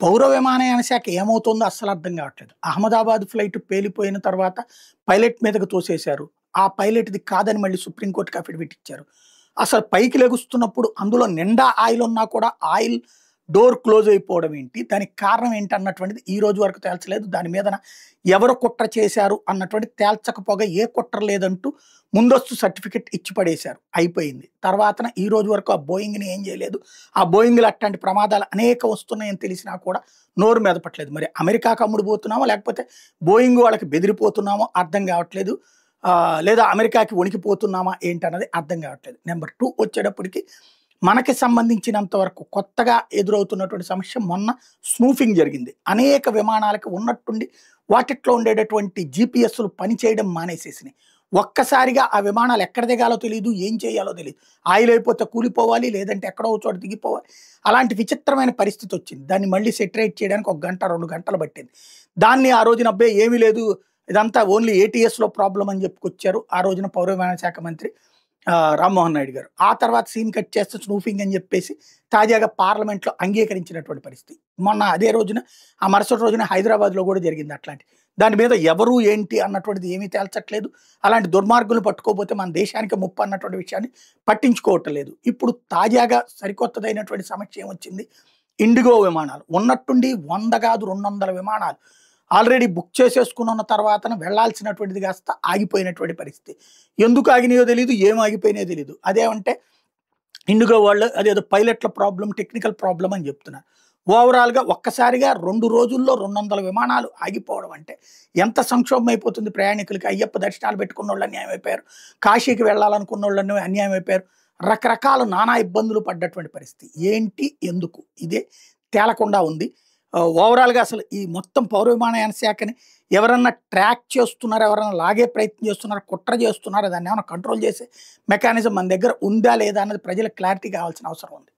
పౌర విమానయాన శాఖ ఏమవుతుందో అస్సలు అర్థం కావట్లేదు. అహ్మదాబాద్ ఫ్లైట్ పేలిపోయిన తర్వాత పైలట్ మీదకు తోసేశారు. ఆ పైలట్‌ది కాదని మళ్ళీ సుప్రీంకోర్టుకి అఫిడవిట్ ఇచ్చారు. అసలు పైకి లెగుస్తున్నప్పుడు అందులో నిండా ఆయిల్ ఉన్నా కూడా ఆయిల్ డోర్ క్లోజ్ అయిపోవడం ఏంటి? దానికి కారణం ఏంటి అన్నటువంటిది ఈ రోజు వరకు తేల్చలేదు. దాని మీదన ఎవరు కుట్ర చేశారు అన్నటువంటిది తేల్చకపోగా ఏ కుట్ర లేదంటూ ముందస్తు సర్టిఫికేట్ ఇచ్చి పడేశారు. అయిపోయింది. తర్వాతన ఈ రోజు వరకు ఆ బోయింగ్‌ని ఏం చేయలేదు. ఆ బోయింగ్‌లో అట్లాంటి ప్రమాదాలు అనేకం వస్తున్నాయని తెలిసినా కూడా నోరు మెదపట్లేదు. మరి అమెరికాకి అమ్ముడుపోతున్నామో లేకపోతే బోయింగ్ వాళ్ళకి బెదిరిపోతున్నామో అర్థం కావట్లేదు. లేదా అమెరికాకి వణికిపోతున్నామా ఏంటన్నది అర్థం కావట్లేదు. నెంబర్ 2 వచ్చేటప్పటికి మనకి సంబంధించినంత వరకు కొత్తగా ఎదురవుతున్నటువంటి సమస్య మొన్న స్నూఫింగ్ జరిగింది. అనేక విమానాలకు ఉన్నట్టుండి వాటిట్లో ఉండేటటువంటి జీపీఎస్‌లు పనిచేయడం మానేసేసినాయి. ఒక్కసారిగా ఆ విమానాలు ఎక్కడ దిగాలో తెలీదు, ఏం చేయాలో తెలీదు. ఆయిల్ అయిపోతే కూలిపోవాలి, లేదంటే ఎక్కడో ఒక చోట దిగిపోవాలి. అలాంటి విచిత్రమైన పరిస్థితి వచ్చింది. దాన్ని మళ్ళీ సెటరేట్ చేయడానికి 1 గంట, 2 గంటలు పట్టింది. దాన్ని ఆ రోజున అబ్బే ఏమీ లేదు, ఇదంతా ఓన్లీ ఏటీఎస్‌లో ప్రాబ్లమ్ అని చెప్పుకొచ్చారు ఆ రోజున పౌర విమానయాన శాఖ మంత్రి రామ్మోహన్ నాయుడు గారు. ఆ తర్వాత సీన్ కట్ చేస్తే స్నూఫింగ్ అని చెప్పేసి తాజాగా పార్లమెంట్‌లో అంగీకరించినటువంటి పరిస్థితి. మొన్న అదే రోజున ఆ మరుసటి రోజున హైదరాబాద్‌లో కూడా జరిగింది అట్లాంటిది. దాని మీద ఎవరు ఏంటి అన్నటువంటిది ఏమీ తేల్చట్లేదు. అలాంటి దుర్మార్గులను పట్టుకోకపోతే మన దేశానికి ముప్పు అన్నటువంటి విషయాన్ని పట్టించుకోవటం లేదు. ఇప్పుడు తాజాగా సరికొత్తదైనటువంటి సమస్య ఏమొచ్చింది? ఇండిగో విమానాలు ఉన్నట్టుండి 100 కాదు 200 విమానాలు ఆల్రెడీ బుక్ చేసేసుకున్న తర్వాతన వెళ్ళాల్సినటువంటిది కాస్త ఆగిపోయినటువంటి పరిస్థితి. ఎందుకు ఆగినాయో తెలీదు, ఏం ఆగిపోయినాయో తెలీదు. అదేమంటే ఇండిగో వాళ్ళు అదేదో పైలట్ల ప్రాబ్లమ్, టెక్నికల్ ప్రాబ్లమ్ అని చెప్తున్నారు. ఓవరాల్‌గా ఒక్కసారిగా 2 రోజుల్లో 200 విమానాలు ఆగిపోవడం అంటే ఎంత సంక్షోభం అయిపోతుంది ప్రయాణికులకి. అయ్యప్ప దర్శనాలు పెట్టుకున్నోళ్ళు అన్యాయం అయిపోయారు. కాశీకి వెళ్ళాలనుకున్నోళ్ళు అన్యాయం అయిపోయారు. రకరకాల నానా ఇబ్బందులు పడ్డటువంటి పరిస్థితి. ఏంటి? ఎందుకు? ఇదే తేలకుండా ఉంది. ఓవరాల్‌గా అసలు ఈ మొత్తం పౌర విమానయాన శాఖని ఎవరన్నా ట్రాక్ చేస్తున్నారా? ఎవరన్నా లాగే ప్రయత్నం చేస్తున్నారా? కుట్ర చేస్తున్నారా? దాన్నేమన్నా కంట్రోల్ చేసే మెకానిజం మన దగ్గర ఉందా? లేదా? అన్నది ప్రజలకు క్లారిటీ కావాల్సిన అవసరం ఉంది.